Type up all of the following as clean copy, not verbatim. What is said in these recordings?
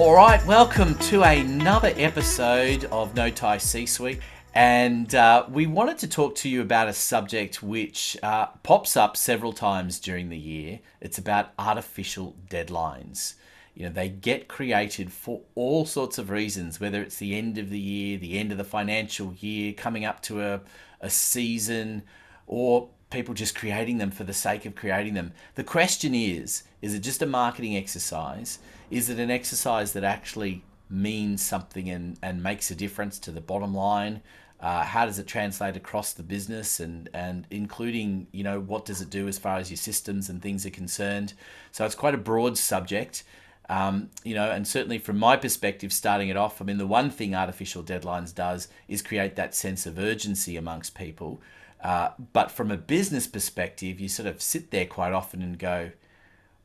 All right, welcome to another episode of No Tie C-Suite. And we wanted to talk to you about a subject which pops up several times during the year. It's about artificial deadlines. You know, they get created for all sorts of reasons, whether it's the end of the year, the end of the financial year, coming up to a season, or people just creating them for the sake of creating them. The question is it just a marketing exercise? Is it an exercise that actually means something and makes a difference to the bottom line? How does it translate across the business and including, you know, what does it do as far as your systems and things are concerned? So it's quite a broad subject. You know, and certainly from my perspective, starting it off, I mean, the one thing artificial deadlines does is create that sense of urgency amongst people. But from a business perspective, you sort of sit there quite often and go,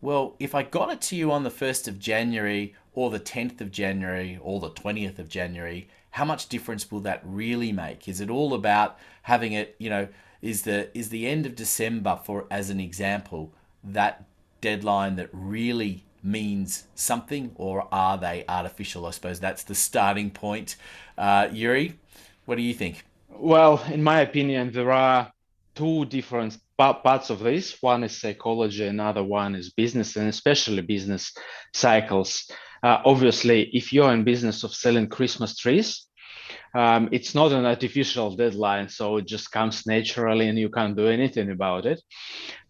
well, if I got it to you on the 1st of January or the 10th of January or the 20th of January, how much difference will that really make? Is it all about having it, you know, is the end of December, for as an example, that deadline that really means something, or are they artificial? I suppose that's the starting point. Yuri, what do you think? Well, in my opinion, there are two different parts of this. One is psychology, another one is business, and especially business cycles. Obviously, if you're in business of selling Christmas trees, it's not an artificial deadline, so it just comes naturally and you can't do anything about it.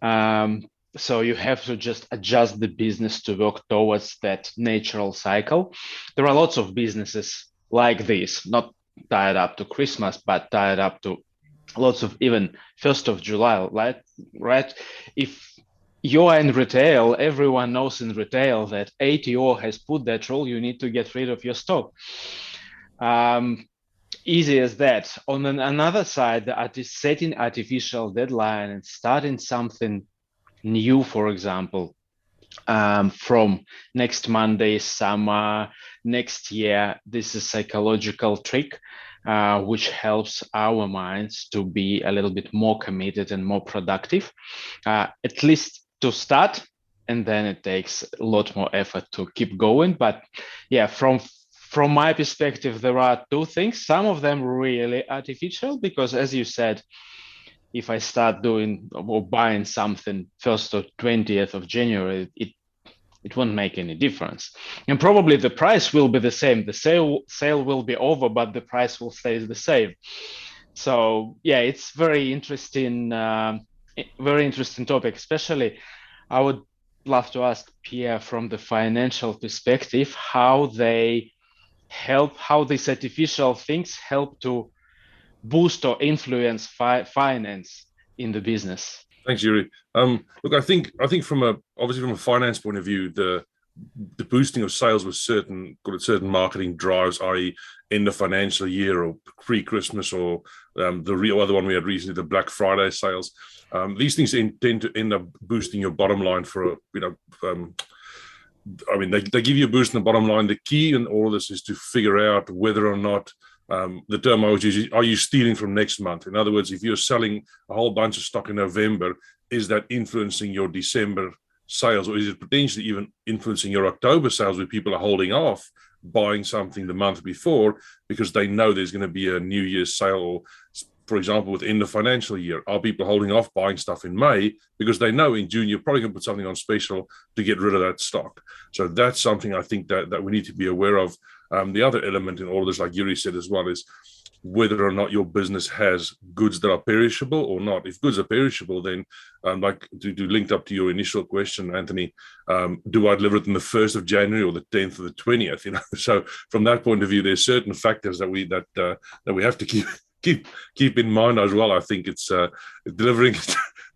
Um, so you have to just adjust the business to work towards that natural cycle. There are lots of businesses like this, not tied up to Christmas, but tied up to lots of even 1st of July, right? Right? If you're in retail, everyone knows in retail that ATO has put that rule, you need to get rid of your stock. Um, Easy as that. On another side, setting artificial deadline and starting something new, for example, from next Monday, summer, next year. This is psychological trick, which helps our minds to be a little bit more committed and more productive, at least to start. And then it takes a lot more effort to keep going. But yeah, from my perspective, there are two things. Some of them really artificial because, as you said, if I start doing or buying something 1st or 20th of January, it won't make any difference. And probably the price will be the same. The sale will be over, but the price will stay the same. So yeah, it's very interesting topic. Especially, I would love to ask Pierre from the financial perspective how these artificial things help to boost or influence finance in the business. Thanks, Yuri. Look, I think from a obviously from a finance point of view, the boosting of sales with certain marketing drives, i.e., in the financial year or pre-Christmas, or the real other one we had recently, the Black Friday sales. These things tend to end up boosting your bottom line for I mean, they give you a boost in the bottom line. The key in all of this is to figure out whether or not the term I always use is, are you stealing from next month? In other words, if you're selling a whole bunch of stock in November, is that influencing your December sales, or is it potentially even influencing your October sales where people are holding off buying something the month before because they know there's going to be a New Year's sale? Or, for example, within the financial year, are people holding off buying stuff in May because they know in June you're probably going to put something on special to get rid of that stock? So that's something I think that we need to be aware of. The other element in all of this, like Yuri said as well, is whether or not your business has goods that are perishable or not. If goods are perishable, then like to linked up to your initial question, Anthony, do I deliver it on the 1st of January or the 10th or the 20th? You know, so from that point of view, there's certain factors that we have to keep in mind as well. I think it's delivering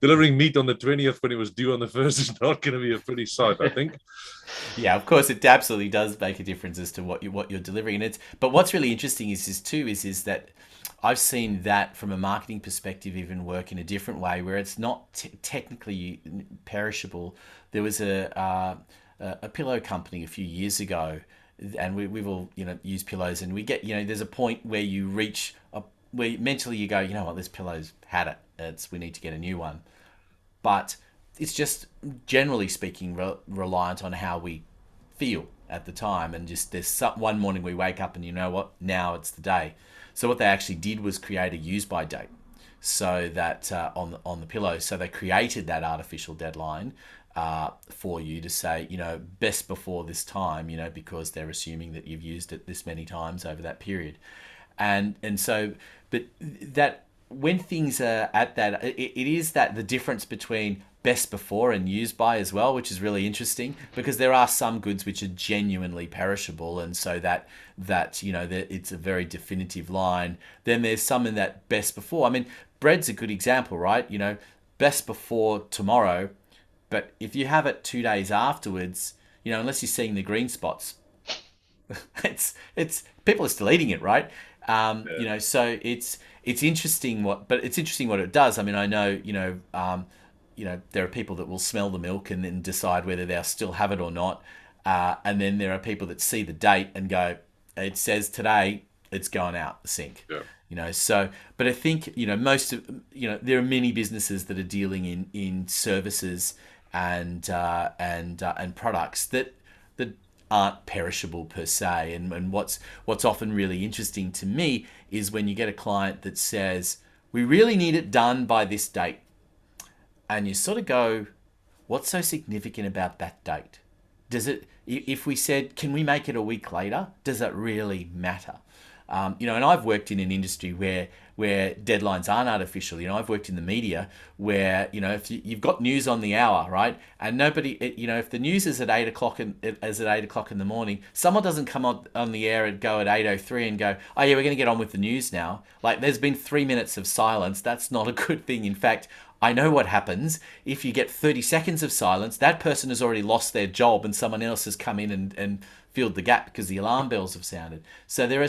delivering meat on the 20th when it was due on the 1st is not going to be a pretty sight, I think. Yeah, of course, it absolutely does make a difference as to what you're delivering, and it's. But what's really interesting is that I've seen that from a marketing perspective even work in a different way, where it's not technically perishable. There was a pillow company a few years ago, and we've all used pillows, and we get there's a point where you reach where mentally you go, you know what, this pillow's had it. We need to get a new one, but it's just generally speaking reliant on how we feel. at the time, and just one morning we wake up and you know what, now it's the day. So what they actually did was create a use by date, so that on the pillow, so they created that artificial deadline for you to say, you know, best before this time, you know, because they're assuming that you've used it this many times over that period, and so, but that when things are at that, it is that the difference between best before and use by as well, which is really interesting, because there are some goods which are genuinely perishable, and so that you know, that it's a very definitive line. Then there's some in that best before. I mean, bread's a good example, right? You know, best before tomorrow, but if you have it 2 days afterwards, you know, unless you're seeing the green spots, it's people are still eating it, right? You know, so it's interesting but it's interesting what it does. I mean, I know, you know, there are people that will smell the milk and then decide whether they'll still have it or not. And then there are people that see the date and go, it says today, it's going out the sink. Yeah. You know, so, but I think, you know, there are many businesses that are dealing in services and products that aren't perishable per se. And what's often really interesting to me is when you get a client that says, we really need it done by this date. And you sort of go, what's so significant about that date? Does it, if we said, can we make it a week later? Does that really matter? You know, and I've worked in an industry where deadlines aren't artificial. You know, I've worked in the media where, you know, if you've got news on the hour, right, and nobody, you know, if the news is at 8 o'clock in the morning, someone doesn't come on the air and go at 8:03 and go, oh yeah, we're going to get on with the news now. Like, there's been 3 minutes of silence. That's not a good thing. In fact, I know what happens if you get 30 seconds of silence. That person has already lost their job and someone else has come in and filled the gap because the alarm bells have sounded. So there are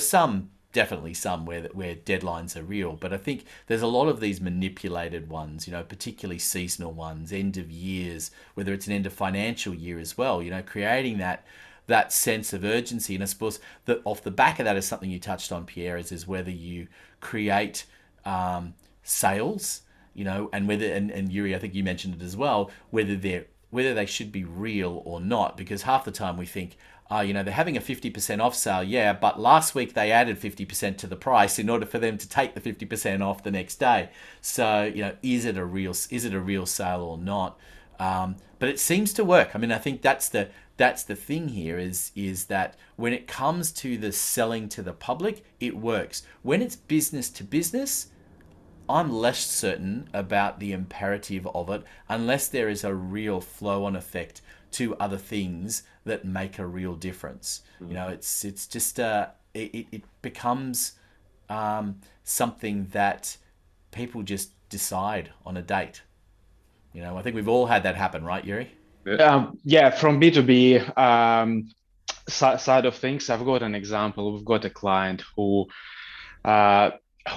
definitely some where deadlines are real, but I think there's a lot of these manipulated ones, you know, particularly seasonal ones, end of years, whether it's an end of financial year as well, you know, creating that sense of urgency. And I suppose that off the back of that is something you touched on, Pierre, is whether you create sales, you know, and whether, and Yuri, I think you mentioned it as well, whether they should be real or not, because half the time we think, you know, they're having a 50% off sale, yeah, but last week they added 50% to the price in order for them to take the 50% off the next day. So, you know, is it a real sale or not? But it seems to work. I mean, I think that's the thing here is that when it comes to the selling to the public, it works. When it's business to business, I'm less certain about the imperative of it unless there is a real flow-on effect to other things that make a real difference. You know, it's just it becomes something that people just decide on a date. You know, I think we've all had that happen, right, Yuri? Yeah, from B2B side of things, I've got an example. We've got a client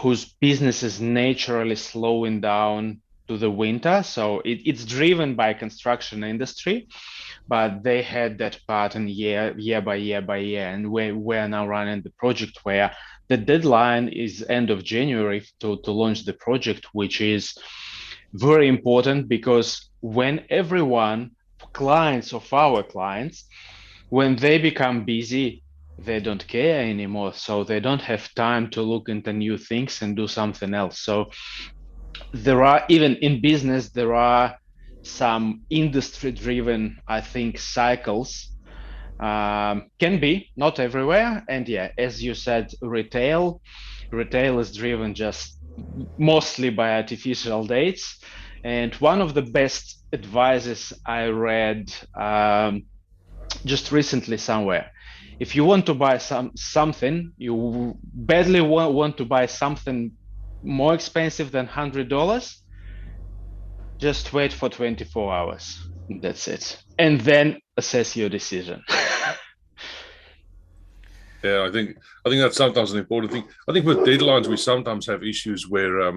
whose business is naturally slowing down to the winter. So it's driven by construction industry, but they had that pattern year by year. And we're now running the project where the deadline is end of January to launch the project, which is very important because when clients of our clients, when they become busy, they don't care anymore. So they don't have time to look into new things and do something else. So there are, even in business, there are some industry-driven, I think, cycles. Can be, not everywhere. And yeah, as you said, retail is driven just mostly by artificial dates. And one of the best advices I read just recently somewhere, if you want to buy something, you badly want to buy something more expensive than $100, just wait for 24 hours. That's it. And then assess your decision. Yeah, I think that's sometimes an important thing. I think with deadlines, we sometimes have issues where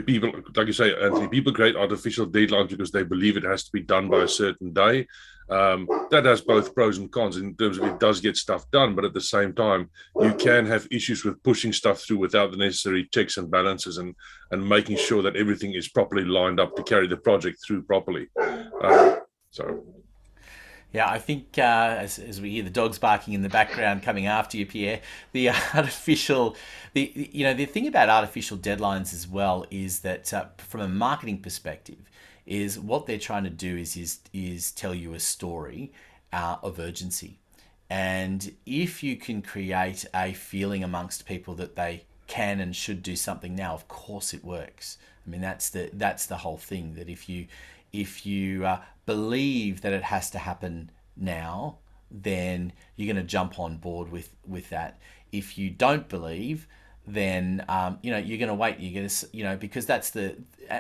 people, like you say, Anthony, people create artificial deadlines because they believe it has to be done by a certain day. That has both pros and cons in terms of it does get stuff done, but at the same time, you can have issues with pushing stuff through without the necessary checks and balances and making sure that everything is properly lined up to carry the project through properly. Yeah, I think as we hear the dogs barking in the background coming after you, Pierre, the the thing about artificial deadlines as well is that from a marketing perspective, is what they're trying to do is tell you a story of urgency, and if you can create a feeling amongst people that they can and should do something now, of course it works. I mean, that's the whole thing. That if you believe that it has to happen now, then you're going to jump on board with that. If you don't believe, then you're going to wait. You're going to because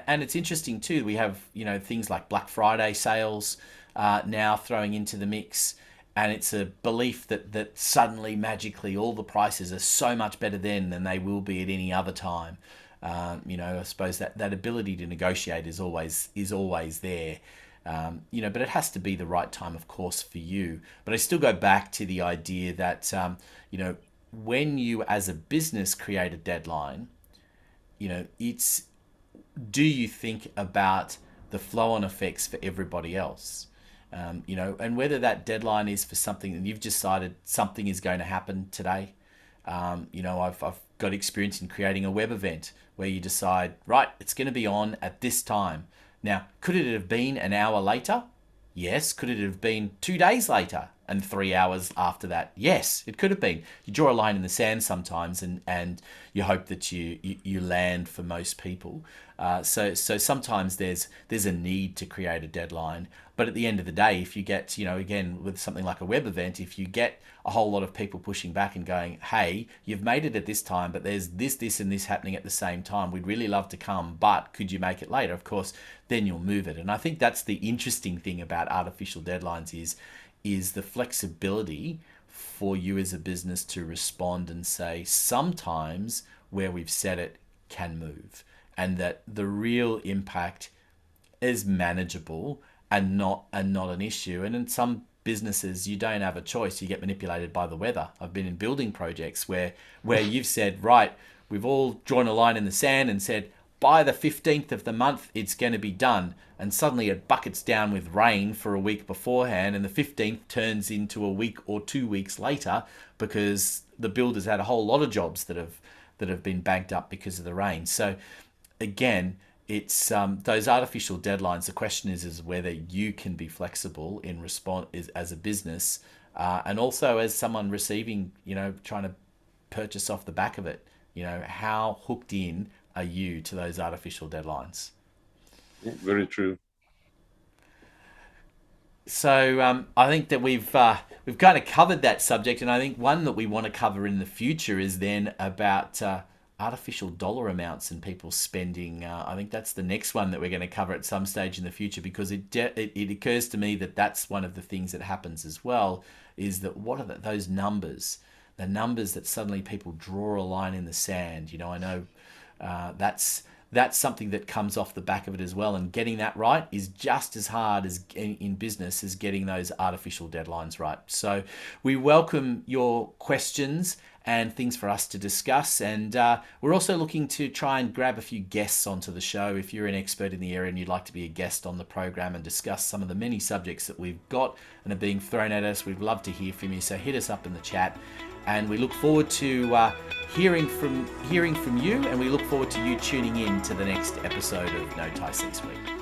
and it's interesting too. We have things like Black Friday sales now throwing into the mix. And it's a belief that suddenly, magically, all the prices are so much better then than they will be at any other time. I suppose that ability to negotiate is always there. But it has to be the right time, of course, for you. But I still go back to the idea that, when you as a business create a deadline, do you think about the flow-on effects for everybody else? And whether that deadline is for something that you've decided something is going to happen today. I've got experience in creating a web event where you decide, right, it's going to be on at this time. Now, could it have been an hour later? Yes. Could it have been 2 days later and 3 hours after that? Yes, it could have been. You draw a line in the sand sometimes, and you hope that you land for most people. So sometimes there's a need to create a deadline. But at the end of the day, if you get, again, with something like a web event, if you get a whole lot of people pushing back and going, hey, you've made it at this time, but there's this, and this happening at the same time. We'd really love to come, but could you make it later? Of course, then you'll move it. And I think that's the interesting thing about artificial deadlines is the flexibility for you as a business to respond and say, sometimes where we've set it can move, and that the real impact is manageable and not an issue. And in some businesses, you don't have a choice. You get manipulated by the weather. I've been in building projects where you've said, right, we've all drawn a line in the sand and said, by the 15th of the month, it's going to be done. And suddenly it buckets down with rain for a week beforehand, and the 15th turns into a week or 2 weeks later because the builders had a whole lot of jobs that have been banked up because of the rain. So again, it's those artificial deadlines. The question is whether you can be flexible in response as a business, and also as someone receiving, trying to purchase off the back of it. How hooked in are you to those artificial deadlines? Very true. So I think that we've kind of covered that subject, and I think one that we want to cover in the future is then about artificial dollar amounts and people spending. I think that's the next one that we're going to cover at some stage in the future, because it occurs to me that that's one of the things that happens as well, is that what are those numbers, the numbers that suddenly people draw a line in the sand. I know that's something that comes off the back of it as well, and getting that right is just as hard as in business as getting those artificial deadlines right. So we welcome your questions and things for us to discuss, and we're also looking to try and grab a few guests onto the show. If you're an expert in the area and you'd like to be a guest on the program and discuss some of the many subjects that we've got and are being thrown at us, we'd love to hear from you. So hit us up in the chat, and we look forward to hearing from you, and we look forward to you tuning in to the next episode of No Tie C-Suite.